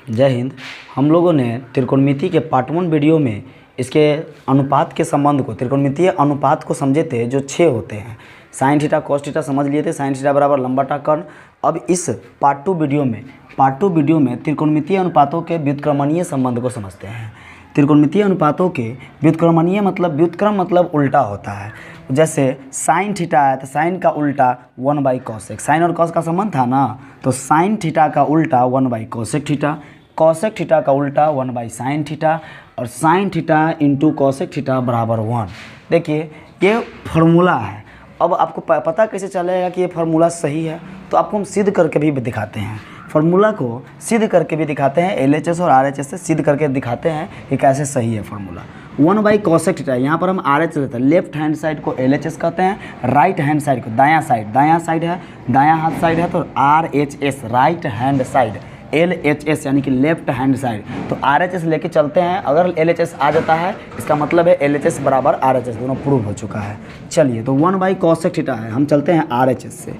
जय हिंद। हम लोगों ने त्रिकोणमिति के पार्ट 1 वीडियो में इसके अनुपात के संबंध को, त्रिकोणमितीय अनुपात को समझे थे, जो 6 होते हैं। साइन थीटा कॉस थीटा समझ लिए थे, साइन थीटा बराबर लंबाटा कर्ण। अब इस पार्ट 2 वीडियो में त्रिकोणमितीय अनुपातों के व्युत्क्रमणीय संबंध को समझते हैं। त्रिकोणमितीय अनुपातों के व्युत्क्रमणीय मतलब, व्युत्क्रम मतलब उल्टा होता है। जैसे साइन थीटा है तो साइन का उल्टा 1/cosec, साइन और कॉस का संबंध था ना, तो साइन थीटा का उल्टा 1/cosec थीटा, कॉसेक थीटा का उल्टा 1/sin थीटा, और sine theta into cosec theta बराबर 1। देखिए ये फार्मूला है। अब आपको पता कैसे चलेगा कि ये फार्मूला सही है, तो आपको हम सिद्ध करके भी दिखाते हैं। फार्मूला को सिद्ध करके भी दिखाते हैं, LHS और RHS से सिद्ध करके दिखाते हैं कि कैसे सही है फार्मूला। 1/cosec थीटा, यहाँ पर हम RHS लेते हैं। लेफ्ट हैंड साइड को LHS कहते हैं, राइट हैंड साइड को, दायां साइड है, दायां हाथ साइड है तो RHS, right hand side, LHS यानी कि लेफ्ट हैंड साइड। तो RHS लेके चलते हैं। अगर LHS आ जाता है इसका मतलब है LHS बराबर RHS, दोनों प्रूव हो चुका है। चलिए, तो 1/cosec थीटा है, हम चलते हैं RHS से।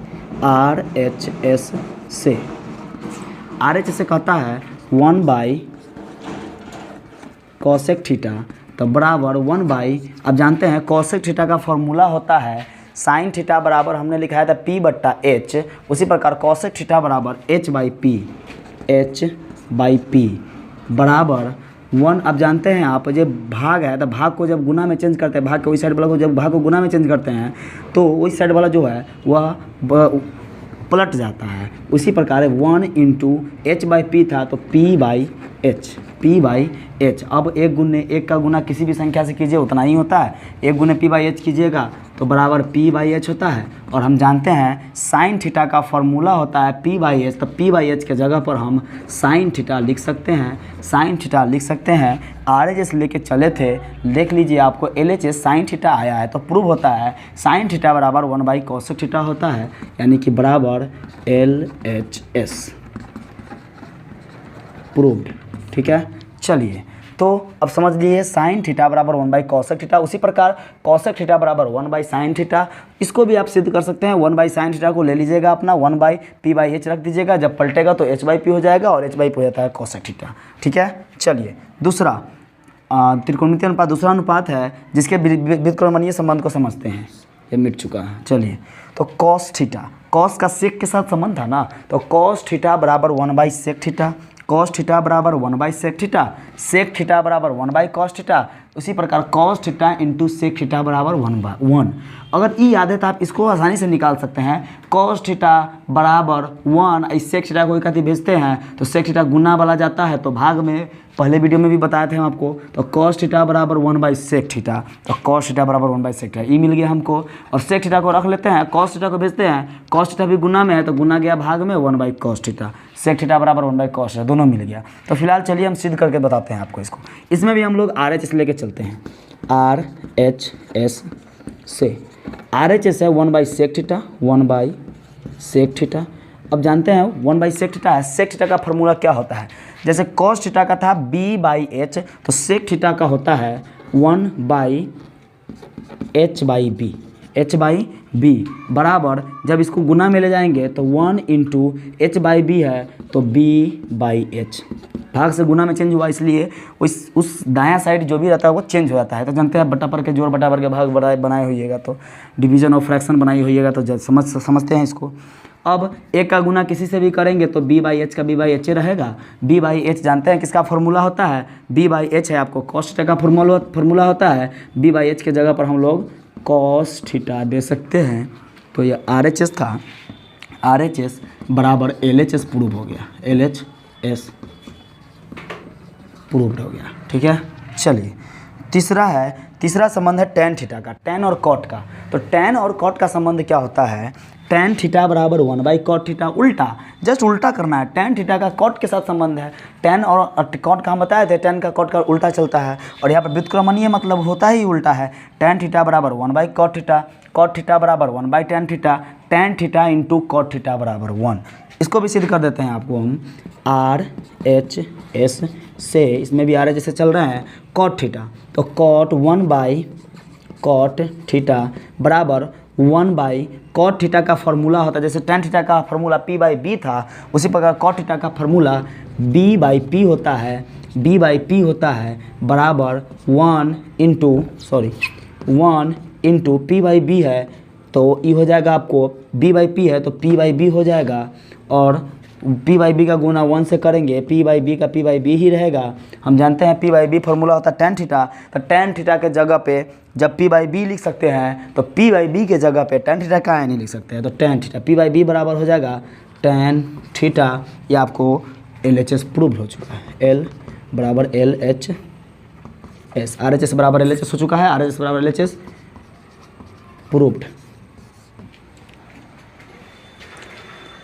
RHS से कहता है 1/cosec थीटा, तो बराबर 1/, अब जानते हैं cosec थीटा का फॉर्मूला होता है साइन थीटा बराबर, हमने लिखा था P/H, उसी प्रकार cosec थीटा बराबर H/P बराबर 1। अब जानते हैं आप, जब भाग है तो भाग को जब गुना में चेंज करते हैं, भाग के उस साइड वाला को जब भाग को गुना में चेंज करते हैं तो उस साइड वाला जो है वह पलट जाता है। उसी प्रकार 1 इंटू H/P था तो P/H। अब एक का गुना किसी भी संख्या से कीजिए उतना ही होता है, एक गुने P/H कीजिएगा तो बराबर P/H होता है। और हम जानते हैं साइन थीटा का फॉर्मूला होता है P/H, तो P/H के जगह पर हम साइन थीटा लिख सकते हैं। RHS लेके चले थे, देख लीजिए आपको LHS साइन थीटा आया है, तो प्रूव होता है साइन थीटा बराबर 1/cosec थीटा होता है, यानी कि बराबर LHS प्रूव्ड। ठीक है, चलिए तो अब समझ लिए साइन थीटा बराबर 1/cosec थीटा, उसी प्रकार cosec थीटा बराबर 1/sin थीटा। इसको भी आप सिद्ध कर सकते हैं। 1/sin थीटा को ले लीजिएगा अपना, 1/P/H रख दीजिएगा, जब पलटेगा तो H/P हो जाएगा, और H/P हो जाता है cosec थीटा। ठीक है, चलिए दूसरा त्रिकोणमितीय अनुपात, दूसरा अनुपात है जिसके व्युत्क्रमणीय संबंध को समझते हैं। ये मिट चुका है। चलिए, तो cos थीटा, cos का sec के साथ संबंध था ना, तो cos थीटा बराबर 1/sec थीटा, cos थीटा बराबर 1/sec थीटा, sec थीटा बराबर 1/cos थीटा। उसी प्रकार cos theta into sec theta बराबर 1/1। अगर ई याद है तो आप इसको आसानी से निकाल सकते हैं। cos थीटा बराबर 1, इस sec थीटा को एक आती भेजते हैं तो sec थीटा गुना वाला जाता है, तो भाग में पहले वीडियो में भी बताए थे हम आपको। तो cos थीटा बराबर 1/sec थीटा, तो cos थीटा बराबर 1/sec थीटा, ई मिल गया हमको। और sec थीटा को रख लेते हैं, cos थीटा को भेजते हैं, cos थीटा भी गुना में है तो गुना गया भाग में 1/cos थीटा, sec थीटा बराबर 1/cos थीटा, दोनों मिल गया। तो फिलहाल चलिए हम सिद्ध करके बताते हैं आपको इसको। इसमें भी हम लोग RHS लेके चलते हैं। RHS से RHS है 1/sec थीटा, 1/sec थीटा। अब जानते हैं 1/sec थीटा है, sec थीटा का फॉर्मूला क्या होता है? जैसे cos थीटा का था B/H, तो sec थीटा का होता है 1/H/B बराबर, जब इसको गुना में ले जाएंगे तो 1 इंटू H/B है तो B/H। भाग से गुना में चेंज हुआ, इसलिए उस दायां साइड जो भी रहता है वो चेंज हो जाता है। तो जानते हैं बटा पर के जोड़ बटा पर के भाग बनाए होइएगा, तो डिवीजन और फ्रैक्शन बनाई होइएगा, तो समझते हैं इसको। अब एक का गुना किसी से भी करेंगे तो B/H का B/H रहेगा। B/H जानते हैं किसका फॉर्मूला होता है? B/H है आपको cos थीटा का फॉर्मूला होता है। B/H के जगह पर हम लोग cos थीटा दे सकते हैं। तो ये RHS था, RHS बराबर LHS प्रूव हो गया, LHS प्रूव्ड हो गया। ठीक है, चलिए तीसरा संबंध है tan थीटा का, tan और cot का। तो tan और cot का संबंध क्या होता है? tan थीटा बराबर 1/cot थीटा, उल्टा, जस्ट उल्टा करना है। tan थीटा का cot के साथ संबंध है। tan और cot का हम बताए थे, tan का cot का उल्टा चलता है, और यहाँ पर व्युत्क्रमणीय मतलब होता ही उल्टा है। tan थीटा बराबर 1/cot थीटा, cot थीटा बराबर 1/tan theta, tan theta into cot theta बराबर 1। इसको भी सिद्ध कर देते हैं आपको हम। RHS से, इसमें भी RHS से चल रहे हैं, cot थीटा, तो cot 1/cot थीटा बराबर वन बाई कॉट थीटा का फॉर्मूला होता है, जैसे टेन थीटा का फॉर्मूला पी बाई बी था, उसी प्रकार कॉट थीटा का फॉर्मूला बी बाई पी होता है, बी बाई पी होता है बराबर one into P by B है, तो ये हो जाएगा आपको बी बाई पी है तो पी बाई बी हो जाएगा, और पी बाई बी का गुना 1 से करेंगे, पी बाई बी का पी बाई बी ही रहेगा। हम जानते हैं पी बाई बी फॉर्मूला होता है टेन थीटा, तो टेन थीटा के जगह पे जब पी बाई बी लिख सकते हैं तो पी बाई बी के जगह पे टेन थीटा का नहीं लिख सकते हैं, तो tan theta P by B बराबर हो जाएगा टेन थीटा। ये आपको LHS प्रूव हो चुका है, L बराबर LHS, RHS बराबर LHS हो चुका है, RHS बराबर LHS प्रूव्ड।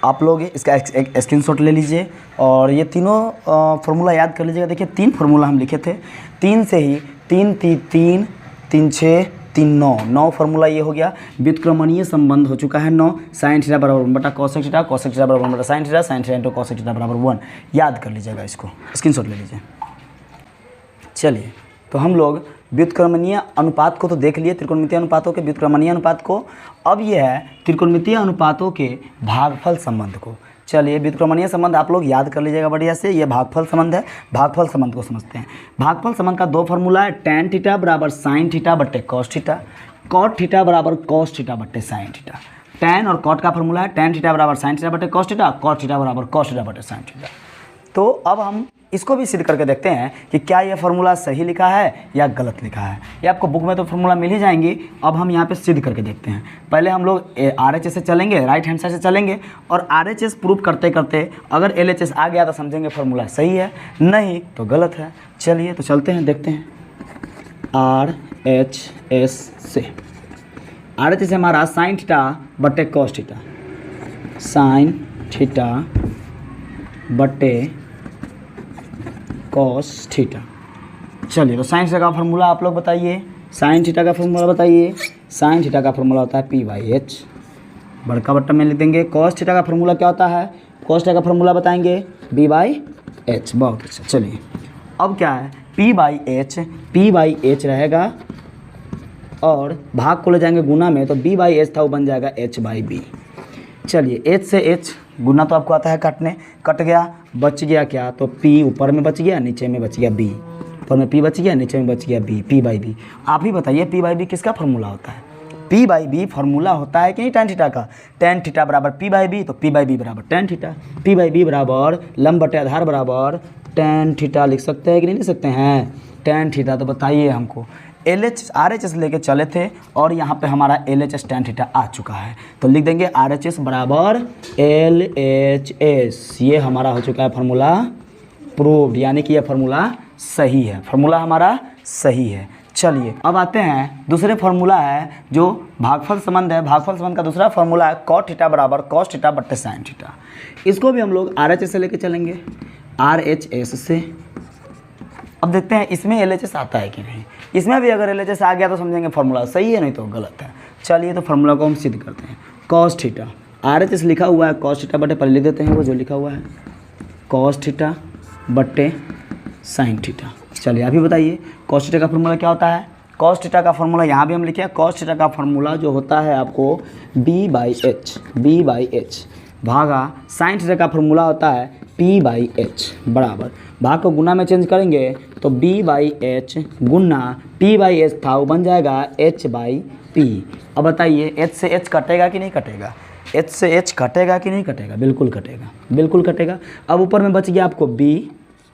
आप लोग इसका एक स्क्रीनशॉट ले लीजिए और ये तीनों फार्मूला याद कर लीजिएगा। देखिए 3 फार्मूला हम लिखे थे, 3 से ही 3 3 3 6 3 9 फार्मूला ये हो गया। व्युत्क्रमणीय संबंध हो चुका है 9, साइन थीटा बराबर 1 बटा कोसेक थीटा, कोसेक थीटा बराबर 1 बटा sine theta, sine theta into cosec theta बराबर 1। याद कर लीजिएगा, इसको स्क्रीनशॉट ले लीजिए। चलिए, तो हम लोग व्युत्क्रमणीय अनुपात को तो देख लिए, त्रिकोणमितीय अनुपातों के व्युत्क्रमणीय अनुपात को। अब ये है त्रिकोणमितीय अनुपातों के भागफल संबंध को। चलिए, व्युत्क्रमणीय संबंध आप लोग याद कर लीजिएगा बढ़िया से। ये भागफल संबंध है, भागफल संबंध को समझते हैं। भागफल संबंध का 2 फार्मूला है, टेन थीटा बराबर साइन थीटा बट्टे कॉस थीटा, कॉट थीटा बराबर कॉस थीटा बट्टे साइन थीटा। टेन और कॉट का फार्मूला है टेन थीटा बराबर साइन थीटा बट्टे कॉस थीटा, कॉट थीटा बराबर कॉस थीटा बट्टे साइन थीटा। तो अब हम इसको भी सिद्ध करके देखते हैं कि क्या यह फार्मूला सही लिखा है या गलत लिखा है। ये आपको बुक में तो फार्मूला मिल ही जाएंगी, अब हम यहाँ पे सिद्ध करके देखते हैं। पहले हम लोग RHS से चलेंगे, राइट हैंड साइड से चलेंगे, और RHS प्रूफ करते करते अगर LHS आ गया तो समझेंगे फार्मूला सही है, नहीं तो गलत है। चलिए, तो चलते हैं, देखते हैं। RHS से RHS हमारा साइन थीटा बट्टे कॉस थीटा, साइन थीटा बट्टे कॉस थीटा। चलिए, तो साइन थीटा का फार्मूला आप लोग बताइए, साइन थीटा का फार्मूला बताइए। साइन थीटा का फार्मूला होता है P/H, बड़का बट्टा में लिख देंगे। कॉस थीटा का फार्मूला क्या होता है, कॉस थीटा का फार्मूला बताएंगे B/H। बहुत अच्छा। चलिए, अब क्या है, P/H रहेगा और भाग को ले जाएंगे गुना में, तो B/H था वो बन जाएगा H/B। चलिए, H से H गुना तो आपको आता है काटने, कट गया, बच गया क्या, तो P ऊपर में बच गया, नीचे में बच गया B। ऊपर में P बच गया, नीचे में बच गया B, P/B। आप ही बताइए P/B किसका फार्मूला होता है। P/B फार्मूला होता है कि नहीं टेन थीटा का। टेन थीटा बराबर P/B, तो P/B बराबर टेन थीटा। P/B बराबर लंब बटे आधार बराबर टेन थीटा लिख सकते हैं कि नहीं लिख सकते हैं, टेन थीटा। तो बताइए हमको, RHS लेके चले थे और यहाँ पे हमारा LHS टेन थीटा आ चुका है, तो लिख देंगे RHS बराबर LHS। ये हमारा हो चुका है फार्मूला प्रूव्ड, यानी कि यह फार्मूला सही है, फार्मूला हमारा सही है। चलिए, अब आते हैं दूसरे फार्मूला है जो भागफल संबंध है। भागफल संबंध का दूसरा फार्मूला है कॉट थीटा बराबर कॉस थीटा बट्टे साइन थीटा। इसको भी हम लोग RHS से लेके चलेंगे, RHS से। अब देखते हैं इसमें LHS आता है कि नहीं। इसमें भी अगर LHS आ गया तो समझेंगे फार्मूला सही है, नहीं तो गलत है। चलिए, तो फार्मूला को हम सिद्ध करते हैं। कॉस थीटा, RHS लिखा हुआ है कॉस थीटा बट्टे, पहले लिख देते हैं वो जो लिखा हुआ है, कॉस थीटा बट्टे साइन थीटा। चलिए, अभी बताइए कॉस थीटा का फार्मूला क्या होता है। कॉस थीटा का फार्मूला यहाँ भी हम लिखे हैं। कॉस थीटा का फार्मूला जो होता है आपको B/H भागा साइन थीटा का फार्मूला होता है P/H बराबर, भाग को गुना में चेंज करेंगे तो B/H गुना P/H था वो बन जाएगा H/P। अब बताइए H से H कटेगा कि नहीं कटेगा, H से H कटेगा कि नहीं कटेगा, बिल्कुल कटेगा, बिल्कुल कटेगा। अब ऊपर में बच गया आपको B,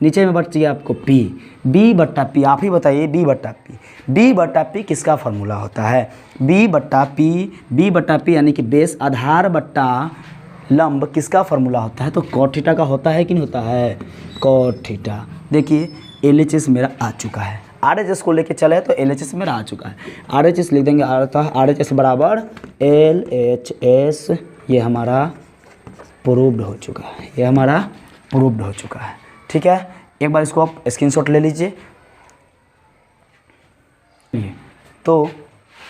नीचे में बच गया आपको P, B/P। आप ही बताइए B/P, B/P किसका फार्मूला होता है। B/P यानी कि बेस आधार बट्टा लंब किसका फार्मूला होता है, तो कॉट थीटा का होता है कि नहीं होता है, कॉट थीटा। देखिए, LHS मेरा आ चुका है, RHS को लेके चले तो LHS मेरा आ चुका है। RHS लिख देंगे, RHS बराबर LHS। ये हमारा प्रूव्ड हो चुका है, ये हमारा प्रूव्ड हो चुका है। ठीक है, एक बार इसको आप स्क्रीनशॉट ले लीजिए। तो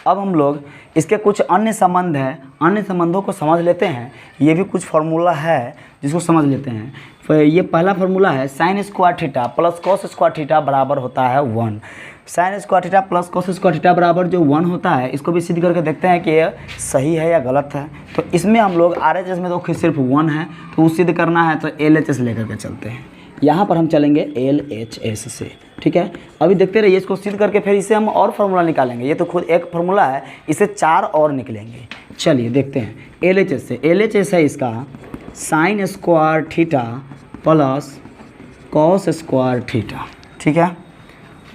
अब हम लोग इसके कुछ अन्य संबंध हैं, अन्य संबंधों को समझ लेते हैं। ये भी कुछ फार्मूला है जिसको समझ लेते हैं। तो ये पहला फार्मूला है sign square theta plus cos square theta बराबर होता है 1। Sign square theta plus cos square theta बराबर जो 1 होता है, इसको भी सिद्ध करके देखते हैं कि ये सही है या गलत है। तो इसमें हम लोग RHS में तो सिर्फ 1 है, तो उस सिद्ध करना है तो LHS लेकर के चलते हैं। यहाँ पर हम चलेंगे LHS से, ठीक है। अभी देखते रहिए, इसको सिद्ध करके फिर इसे हम और फार्मूला निकालेंगे। ये तो खुद एक फार्मूला है, इसे 4 और निकलेंगे। चलिए देखते हैं LHS से। LHS है इसका sign square theta plus cos square theta, ठीक है।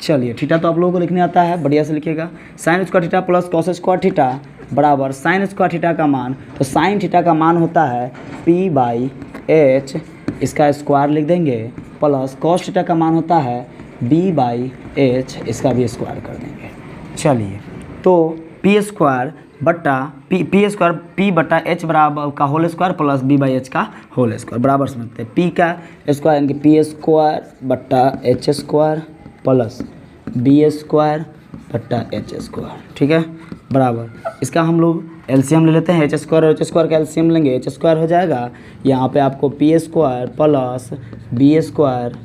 चलिए थीटा तो आप लोगों को लिखने आता है, बढ़िया से लिखिएगा। Sign square theta plus cos square theta बराबर साइन स्क्वायर थीटा का मान, तो साइन थीटा का मान होता है P/H, इसका स्क्वायर लिख देंगे, प्लस कॉस थीटा का मान होता है B/H, इसका भी स्क्वायर कर देंगे। चलिए तो P स्क्वायर बट्टा P बट्टा H बराबर का होल स्क्वायर प्लस B/H का होल स्क्वायर बराबर समझते हैं। P का स्क्वायर यानी कि P स्क्वायर बट्टा H square plus B square बट्टा H स्क्वायर, ठीक है, बराबर इसका हम लोग एलसीएम ले लेते हैं। H स्क्वायर और H स्क्वायर का एलसीएम लेंगे, H स्क्वायर हो जाएगा। यहाँ पे आपको P square plus B square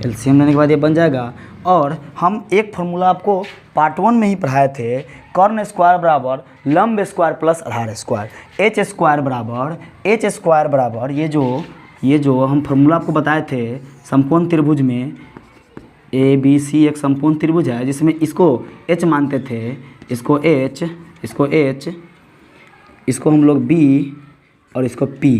LCM लेने के बाद ये बन जाएगा। और हम एक फार्मूला आपको पार्ट 1 में ही पढ़ाए थे, कर्ण स्क्वायर बराबर लंब स्क्वायर प्लस आधार स्क्वायर। H स्क्वायर बराबर ये जो हम फार्मूला आपको बताए थे समकोण त्रिभुज में, ABC एक समकोण त्रिभुज है जिसमें इसको H मानते थे, इसको H, इसको हम लोग B और इसको P।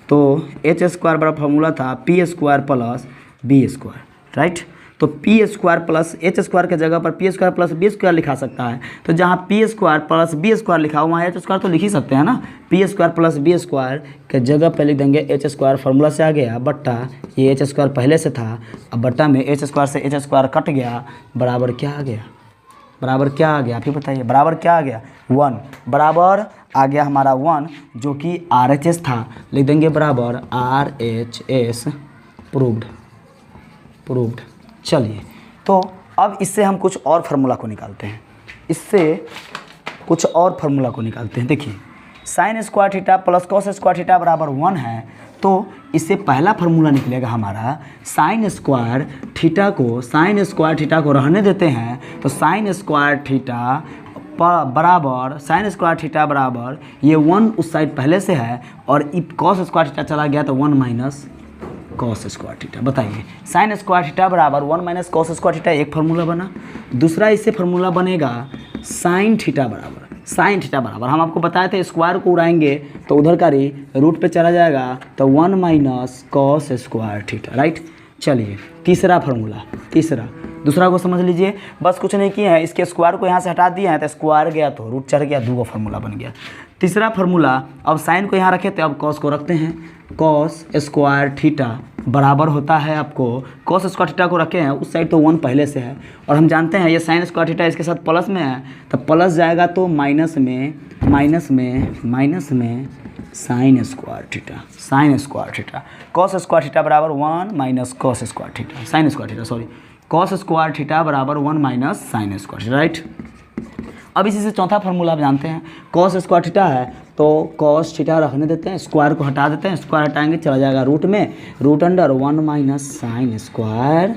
तो H स्क्वायर बराबर फार्मूला था P square plus B square, right. तो P square plus H square के जगह पर P square plus B square लिखा सकता है। तो जहाँ P square plus B square लिखा हुआ है H स्क्वायर तो लिख ही सकते हैं ना। P square plus B square के जगह पर लिख देंगे H स्क्वायर, फार्मूला से आ गया, बट्टा ये H स्क्वायर पहले से था, अब बट्टा में H स्क्वायर से H स्क्वायर कट गया, बराबर क्या आ गया, आप ही बताइए, बराबर क्या आ गया, 1, बराबर आ गया हमारा 1 जो कि RHS था, लिख देंगे बराबर RHS प्रूव्ड। चलिए तो अब इससे हम कुछ और फार्मूला को निकालते हैं। देखिए sign square theta plus cos square theta बराबर 1 है, तो इससे पहला फार्मूला निकलेगा हमारा साइन स्क्वायर थीटा को रहने देते हैं। तो साइन स्क्वायर थीटा बराबर ये 1 उस साइड पहले से है, और कॉस स्क्वायर थीटा चला गया तो 1 माइनस कॉस स्क्वायर थीटा। बताइए साइन स्क्वायर थीटा बराबर 1 माइनस कॉस स्क्वायर थीटा एक फार्मूला बना। दूसरा इससे फार्मूला बनेगा साइन थीटा बराबर हम आपको बताए थे स्क्वायर को उड़ाएंगे तो उधर का रूट पे चला जाएगा, तो 1 minus cos square theta, right. चलिए तीसरा दूसरा को समझ लीजिए, बस कुछ नहीं किए हैं, इसके स्क्वायर को यहाँ से हटा दिए हैं तो स्क्वायर गया तो रूट चढ़ गया, 2 फार्मूला बन गया। तीसरा फार्मूला, अब साइन को यहाँ रखे थे, अब कॉस को रखते हैं। कॉस स्क्वायर थीटा बराबर होता है, आपको कॉस स्क्वायर थीटा को रखे हैं उस साइड तो 1 पहले से है, और हम जानते हैं ये साइन स्क्वायर थीटा इसके साथ प्लस में है, तो प्लस जाएगा तो माइनस में sign square theta. Cos square theta बराबर 1 माइनस कॉस स्क्वायर थीटा बराबर 1 minus sine square theta, right. अब इसी से चौथा फार्मूला आप जानते हैं, कॉस स्क्वायर थीटा है तो कॉस थीटा रखने देते हैं, स्क्वायर को हटा देते हैं, स्क्वायर हटाएंगे चला जाएगा रूट में, root under 1 minus sine square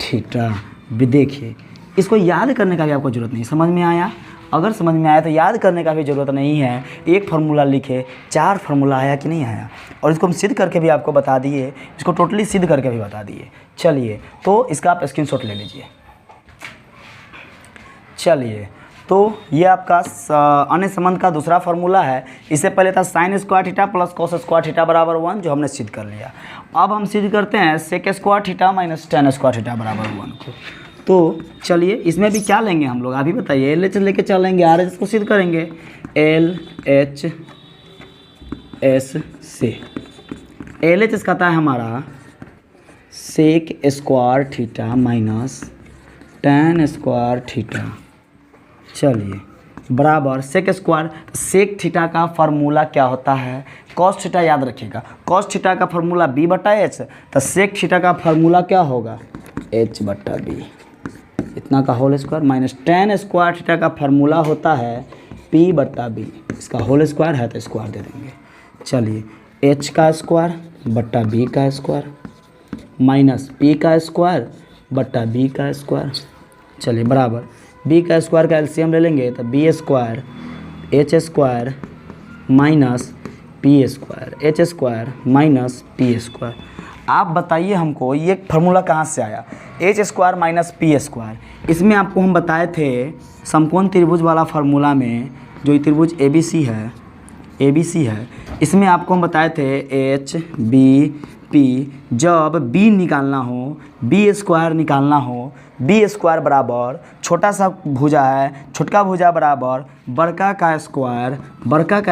theta. देखिए इसको याद करने का भी आपको ज़रूरत नहीं, समझ में आया? अगर समझ में आया तो याद करने का भी ज़रूरत नहीं है। एक फार्मूला लिखे, 4 फार्मूला आया कि नहीं आया, और इसको हम सिद्ध करके भी आपको बता दिए, इसको टोटली सिद्ध करके भी बता दिए। चलिए तो इसका आप स्क्रीनशॉट ले लीजिए। चलिए तो ये आपका अन्य संबंध का दूसरा फार्मूला है। इससे पहले था sign square theta plus cos square theta बराबर 1, जो हमने सिद्ध कर लिया। अब हम सिद्ध करते हैं sec square theta minus tan square theta बराबर 1 को। तो चलिए इसमें भी क्या लेंगे हम लोग, अभी बताइए। LHS लेके चलेंगे, RHS को सिद्ध करेंगे। LHS से LHS कहता है हमारा sec square theta minus tan square theta. चलिए बराबर सेक स्क्वायर, सेक थीटा का फार्मूला क्या होता है, कॉस थीटा याद रखिएगा। कॉस थीटा का फार्मूला B/H, तो सेक थीटा का फार्मूला क्या होगा, H/B, इतना का whole square, minus tan square theta का फार्मूला होता है P/B, इसका होल स्क्वायर है तो स्क्वायर दे देंगे। चलिए H का स्क्वायर बट्टा B का स्क्वायर माइनस P का स्क्वायर बट्टा B का स्क्वायर, चलिए बराबर बी का स्क्वायर का एलसीएम ले लेंगे तो B square H square minus P square, H square minus P square. आप बताइए हमको ये फार्मूला कहाँ से आया, H square minus P square. इसमें आपको हम बताए थे समकोण त्रिभुज वाला फार्मूला में, जो ये त्रिभुज ABC है, इसमें आपको हम बताए थे एच बी पी, जब बी निकालना हो, बी स्क्वायर निकालना हो, बी स्क्वायर बराबर छोटा सा भुजा है, छोटका भुजा बराबर बड़का का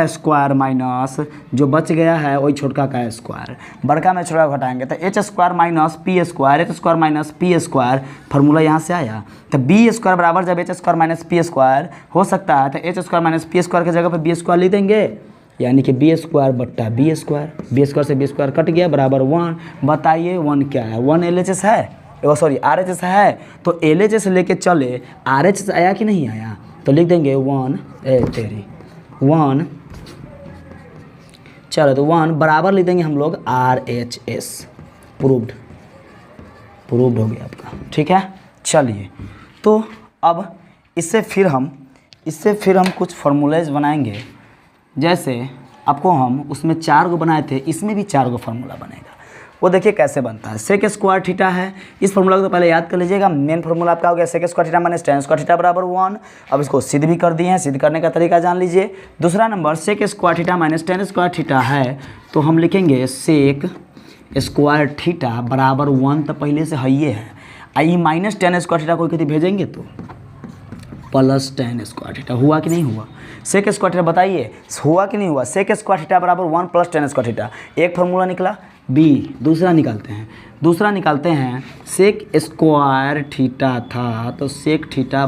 स्क्वायर माइनस जो बच गया है वही छोटका का स्क्वायर, बड़का में छोटा घटाएंगे तो H square minus P square, H square minus P square, formula यहाँ से आया। तो बी स्क्वायर बराबर जब H square minus P square हो सकता है तो H square minus P square की जगह पर बी स्क्वायर लिख देंगे, यानी कि बी स्क्वायर बट्टा बी स्क्वायर से बी स्क्वायर कट गया बराबर 1। बताइए 1 क्या है, 1 LHS है, सॉरी RHS है। तो LHS लेके चले, RHS आया कि नहीं आया, तो लिख देंगे 1 चलो तो 1 बराबर लिख देंगे हम लोग RHS। प्रूव्ड हो गया आपका, ठीक है। चलिए तो अब इससे फिर हम कुछ फार्मूलेज बनाएंगे। जैसे आपको हम उसमें 4 को बनाए थे, इसमें भी 4 को फार्मूला बनेगा। वो देखिए कैसे बनता है। सेक स्क्वायर थीटा है, इस फार्मूला को तो पहले याद कर लीजिएगा। मेन फार्मूला आपका हो गया sec square theta minus tan square theta बराबर 1। अब इसको सिद्ध भी कर दिए हैं, सिद्ध करने का तरीका जान लीजिए। दूसरा number sec square theta minus tan square theta है, तो हम लिखेंगे सेक स्क्वायर थीटा बराबर 1, तो पहले से है आई माइनस टेन स्क्वायर थीटा कोई कहती भेजेंगे तो प्लस टेन स्क्वायर थीटा। हुआ कि नहीं हुआ? सेक स्क्वायर थीटा बताइए हुआ कि नहीं हुआ? सेक स्क्वायर थीटा बराबर 1 प्लस टेन स्क्वायर थीटा। एक फार्मूला निकला बी। दूसरा निकालते हैं सेक स्क्वायर थीटा था, तो सेक थीटा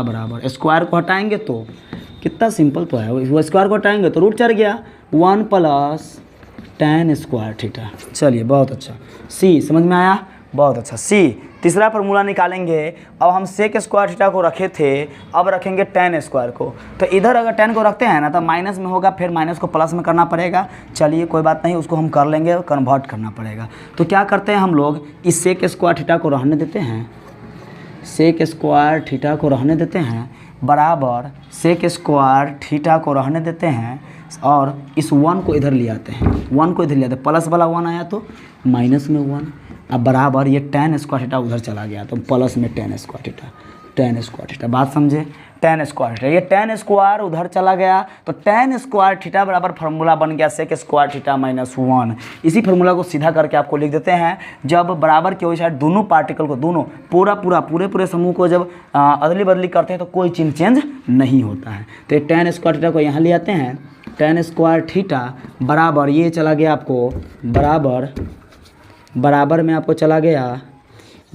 बराबर स्क्वायर को हटाएंगे तो कितना सिंपल तो है, वो स्क्वायर को हटाएंगे तो रूट चढ़ गया 1 प्लस टेन स्क्वायर थीटा। चलिए बहुत अच्छा, सी समझ में आया, बहुत अच्छा। सी तीसरा फार्मूला निकालेंगे। अब हम सेक स्क्वायर थीटा को रखे थे, अब रखेंगे टेन स्क्वायर को। तो इधर अगर टेन को रखते हैं ना तो माइनस में होगा, फिर माइनस को प्लस में करना पड़ेगा। चलिए कोई बात नहीं, उसको हम कर लेंगे, कन्वर्ट करना पड़ेगा। तो क्या करते हैं हम लोग, इस सेक स्क्वायर थीटा को रहने देते हैं, सेक स्क्वायर थीटा को रहने देते हैं बराबर सेक स्क्वायर थीटा को रहने देते हैं, और इस 1 को इधर ले आते हैं, 1 को इधर ले आते हैं, प्लस वाला 1 आया तो माइनस में 1। अब बराबर ये टेन स्क्वायर थीटा उधर चला गया तो प्लस में टेन स्क्वायर थीटा। बात समझे? टेन स्क्वायर थीटा, ये टेन स्क्वायर उधर चला गया तो टेन स्क्वायर थीटा बराबर फार्मूला बन गया सेक स्क्वायर थीटा माइनस 1। इसी फार्मूला को सीधा करके आपको लिख देते हैं। जब बराबर की वजह साइड दोनों पार्टिकल को, दोनों पूरे समूह को जब अदली बदली करते हैं तो कोई चिन्ह चेंज नहीं होता है। तो ये टेन स्क्वायर थीटा को यहाँ ले आते हैं, टेन स्क्वायर थीटा बराबर ये चला गया आपको बराबर में आपको चला गया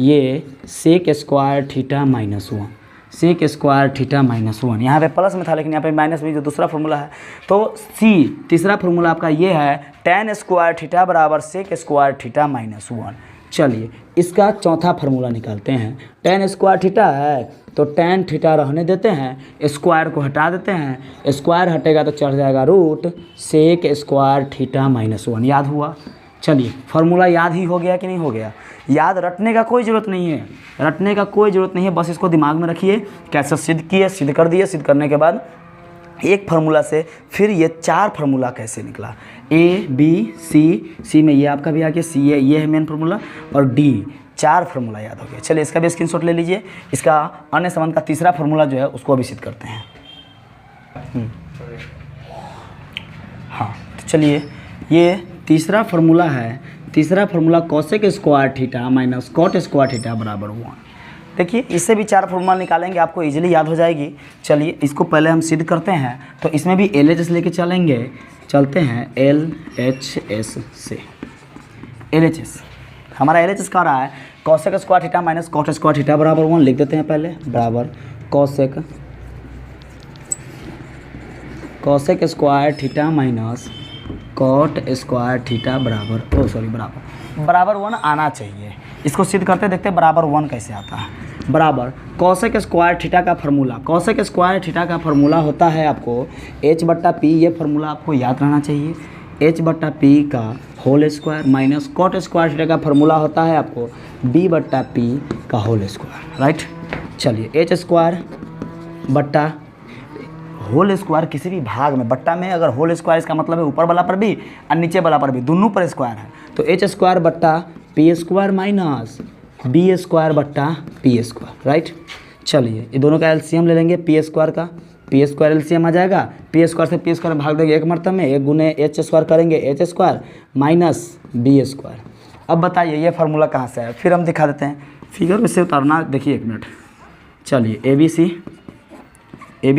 ये sec square theta minus 1, sec square theta minus 1। यहाँ पे प्लस में था लेकिन यहाँ पे माइनस में जो दूसरा फार्मूला है। तो सी तीसरा फार्मूला आपका ये है टेन स्क्वायर थीटा बराबर सेक स्क्वायर थीटा माइनस 1। चलिए इसका चौथा फार्मूला निकालते हैं। टेन स्क्वायर थीटा है तो टेन थीटा रहने देते हैं, स्क्वायर को हटा देते हैं, स्क्वायर हटेगा तो चढ़ जाएगा root sec square theta minus 1। याद हुआ? चलिए फार्मूला याद ही हो गया कि नहीं हो गया? याद रटने का कोई ज़रूरत नहीं है, बस इसको दिमाग में रखिए। कैसे सिद्ध किए, सिद्ध कर दिए, सिद्ध करने के बाद एक फार्मूला से फिर ये 4 फार्मूला कैसे निकला, ए बी सी में ये आपका भी आ गया, सी है ये है मेन फार्मूला, और डी 4 फार्मूला याद हो गया। चलिए इसका भी स्क्रीनशॉट ले लीजिए। इसका अन्य संबंध का तीसरा फार्मूला जो है उसको अभी सिद्ध करते हैं। हाँ तो चलिए ये तीसरा फार्मूला है। तीसरा formula cosec square theta minus cot square theta बराबर 1। देखिए इससे भी 4 फार्मूला निकालेंगे, आपको इजीली याद हो जाएगी। चलिए इसको पहले हम सिद्ध करते हैं। तो इसमें भी LHS लेके चलते हैं LHS से। LHS हमारा LHS कह रहा है cosec square theta minus cot square theta बराबर 1। लिख देते हैं पहले बराबर cosec square theta minus cot square theta बराबर 1 आना चाहिए। इसको सिद्ध करते देखते हैं बराबर 1 कैसे आता है। बराबर कोसेक स्क्वायर थीटा का फार्मूला, कोसेक स्क्वायर थीटा का फार्मूला होता है आपको H/P। ये फार्मूला आपको याद रहना चाहिए। H/P का whole square minus cot square theta का फॉर्मूला होता है आपको b बट्टा p का होल स्क्वायर, राइट। चलिए एच स्क्वायर बट्टा होल स्क्वायर किसी भी भाग में, बट्टा में अगर होल स्क्वायर इसका मतलब है ऊपर वाला पर भी और नीचे वाला पर भी, दोनों पर स्क्वायर है, तो एच स्क्वायर बट्टा P square minus B square बट्टा पी स्क्वायर, राइट। चलिए ये दोनों का एलसीएम ले लेंगे, पी स्क्वायर का पी स्क्वायर एलसीएम आ जाएगा, पी स्क्वायर से पी स्क्वायर भाग देंगे एक मरतब में, एक गुने एच स्क्वायर करेंगे H square minus B square. अब बताइए ये फार्मूला कहाँ से है, फिर हम दिखा देते हैं फिगर में से उतारना, देखिए 1 मिनट। चलिए ए बी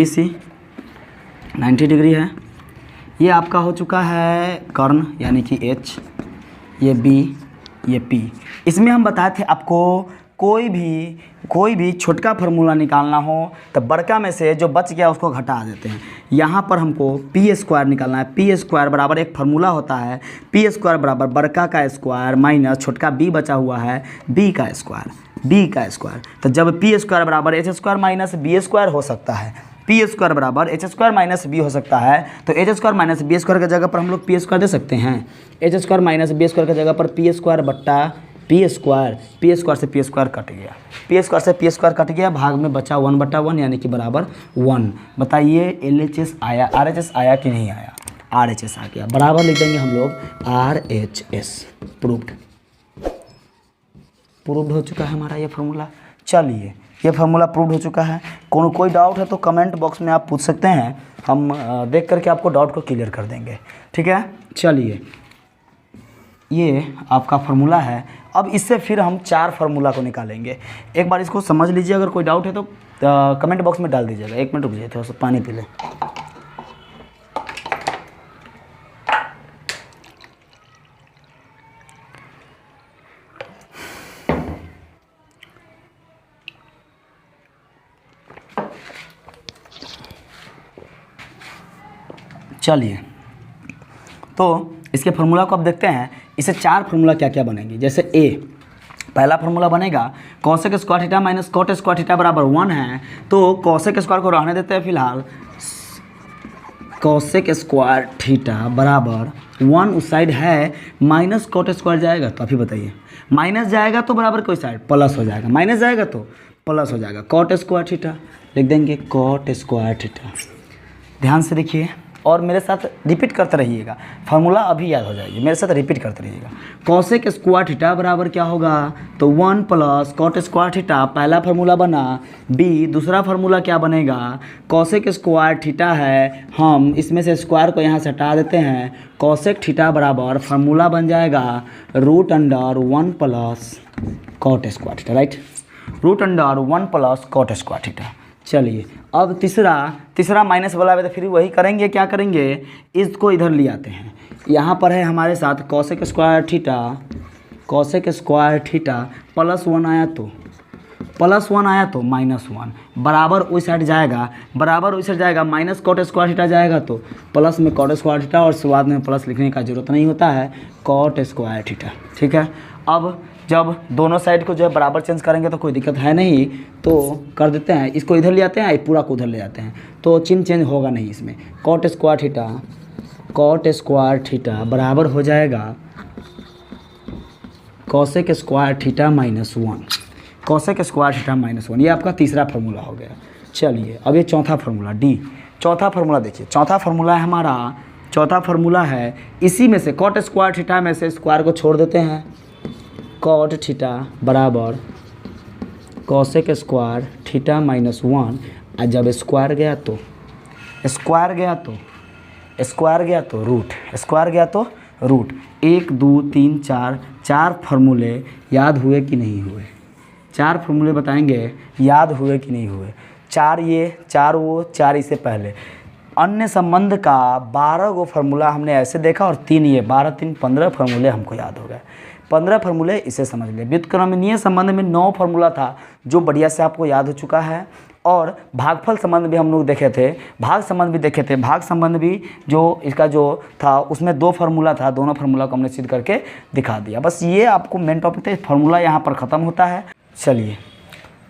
सी 90 डिग्री है, ये आपका हो चुका है कर्ण यानी कि एच, ये बी ये पी। इसमें हम बताए थे आपको कोई भी छोटका फार्मूला निकालना हो तो बड़का में से जो बच गया उसको घटा देते हैं। यहाँ पर हमको पी स्क्वायर निकालना है, पी स्क्वायर बराबर एक फार्मूला होता है पी स्क्वायर बराबर बड़का का स्क्वायर माइनस छोटका बी बचा हुआ है बी का स्क्वायर। तो जब पी स्क्वायर बराबर H square minus B square हो सकता है, पी स्क्वायर बराबर एच स्क्वायर माइनस बी हो सकता है, तो H square minus B square की जगह पर हम लोग पी स्क्वायर दे सकते हैं। H square minus B square की जगह पर पी स्क्वायर बट्टा पी स्क्वायर से पी स्क्वायर कट गया, पी स्क्वायर से पी स्क्वायर कट गया, भाग में बचा 1/1 यानी कि बराबर 1। बताइए LHS आया, RHS आया कि नहीं आया, RHS आ गया, बराबर लिख देंगे हम लोग RHS। प्रूव्ड हो चुका है हमारा ये फार्मूला। चलिए ये फार्मूला प्रूव्ड हो चुका है। कोई डाउट है तो कमेंट बॉक्स में आप पूछ सकते हैं, हम देख करके आपको डाउट को क्लियर कर देंगे, ठीक है। चलिए ये आपका फार्मूला है, अब इससे फिर हम 4 फार्मूला को निकालेंगे। एक बार इसको समझ लीजिए, अगर कोई डाउट है तो कमेंट बॉक्स में डाल दीजिएगा। 1 मिनट रुकिए, थोड़ा सा पानी पी लें। चलिए तो इसके फार्मूला को अब देखते हैं, इसे 4 फार्मूला क्या क्या बनेंगे। जैसे ए पहला फार्मूला बनेगा cosec square theta minus cot square theta बराबर 1 है, तो कॉसेक स्क्वायर को रहने देते हैं फिलहाल, कॉसेक स्क्वायर थीटा बराबर 1 उस साइड है, माइनस कॉट स्क्वायर जाएगा तो अभी बताइए, माइनस जाएगा तो बराबर कोई साइड प्लस हो जाएगा, माइनस जाएगा तो प्लस हो जाएगा, कॉट स्क्वायर थीटा लिख देंगे कॉट स्क्वायर थीटा। ध्यान से देखिए और मेरे साथ रिपीट करते रहिएगा, फार्मूला अभी याद हो जाएगी, मेरे साथ रिपीट करते रहिएगा। कॉसेक स्क्वायर थीटा बराबर क्या होगा, तो 1 प्लस कॉट स्क्वायर थीटा पहला फार्मूला बना, बी दूसरा फार्मूला क्या बनेगा, कॉसेक स्क्वायर थीटा है, हम इसमें से स्क्वायर को यहाँ से हटा देते हैं, कॉसेक थीटा बराबर फार्मूला बन जाएगा √1 plus cot square theta, right, √1 plus cot square theta. चलिए अब तीसरा माइनस वाला है तो फिर वही करेंगे, क्या करेंगे, इसको इधर ले आते हैं। यहाँ पर है हमारे साथ कॉसेक स्क्वायर थीटा प्लस 1 आया तो -1 बराबर उस साइड जाएगा, माइनस कॉट स्क्वायर थीटा जाएगा तो प्लस में कॉट स्क्वायर थीटा, और बाद में प्लस लिखने का जरूरत नहीं होता है, कॉट स्क्वायर थीटा, ठीक है। अब जब दोनों साइड को जो है बराबर चेंज करेंगे तो कोई दिक्कत है नहीं, तो कर देते हैं, इसको इधर ले आते हैं, पूरा को उधर ले जाते हैं, तो चिन्ह चेंज होगा नहीं इसमें। कॉट स्क्वायर थीटा बराबर हो जाएगा कॉसेक स्क्वायर थीटा -1, ये आपका तीसरा फार्मूला हो गया। चलिए अब ये चौथा फार्मूला डी, चौथा फार्मूला देखिए, चौथा फार्मूला है हमारा, इसी में से कॉट स्क्वायर थीटा में से स्क्वायर को छोड़ देते हैं, कॉट थीटा बराबर कॉसेक स्क्वायर थीटा -1, और जब स्क्वायर गया तो रूट 1 2 3 4 फार्मूले याद हुए कि नहीं हुए, 4 फार्मूले बताएंगे याद हुए कि नहीं हुए, 4 ये 4 वो 4 इससे पहले। अन्य संबंध का 12 गो फार्मूला हमने ऐसे देखा, और 3 ये 12 3 15 फार्मूले हमको याद हो गए, 15 फार्मूले इसे समझ लें। व्युत्क्रमणीय संबंध में 9 फार्मूला था जो बढ़िया से आपको याद हो चुका है, और भागफल संबंध भी हम लोग देखे थे, भाग संबंध भी जो इसका जो था उसमें 2 फार्मूला था, दोनों फार्मूला को हमने सिद्ध करके दिखा दिया। बस ये आपको मेन टॉपिक था, फार्मूला यहाँ पर ख़त्म होता है। चलिए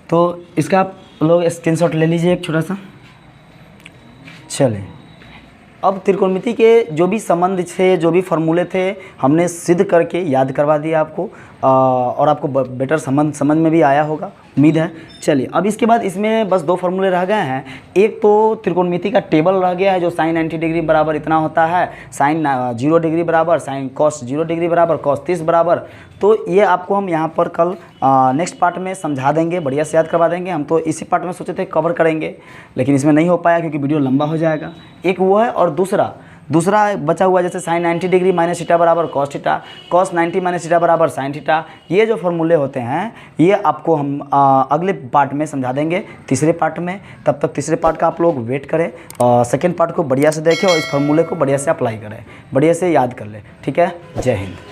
तो इसका आप लोग स्क्रीनशॉट ले लीजिए एक छोटा सा। चलिए अब त्रिकोणमिति के जो भी संबंध थे, जो भी फॉर्मूले थे, हमने सिद्ध करके याद करवा दिया आपको, और आपको बेटर समझ में भी आया होगा, उम्मीद है। चलिए अब इसके बाद इसमें बस 2 फार्मूले रह गए हैं। एक तो त्रिकोणमिति का टेबल रह गया है, जो साइन 90 डिग्री बराबर इतना होता है, साइन 0 डिग्री बराबर, साइन कॉस 0 डिग्री बराबर, कॉस 30 बराबर। तो ये आपको हम यहाँ पर कल नेक्स्ट पार्ट में समझा देंगे, बढ़िया से याद करवा देंगे। हम तो इसी पार्ट में सोचे थे कवर करेंगे, लेकिन इसमें नहीं हो पाया क्योंकि वीडियो लंबा हो जाएगा। एक वो है, और दूसरा बचा हुआ जैसे साइन 90 डिग्री माइनस थीटा बराबर cos theta, cos 90 minus theta बराबर साइन थीटा। ये जो फॉर्मूले होते हैं ये आपको हम अगले पार्ट में समझा देंगे, तीसरे पार्ट में। तब तक तीसरे पार्ट का आप लोग वेट करें, सेकेंड पार्ट को बढ़िया से देखें और इस फॉर्मूले को बढ़िया से अप्लाई करें, बढ़िया से याद कर लें। ठीक है, जय हिंद।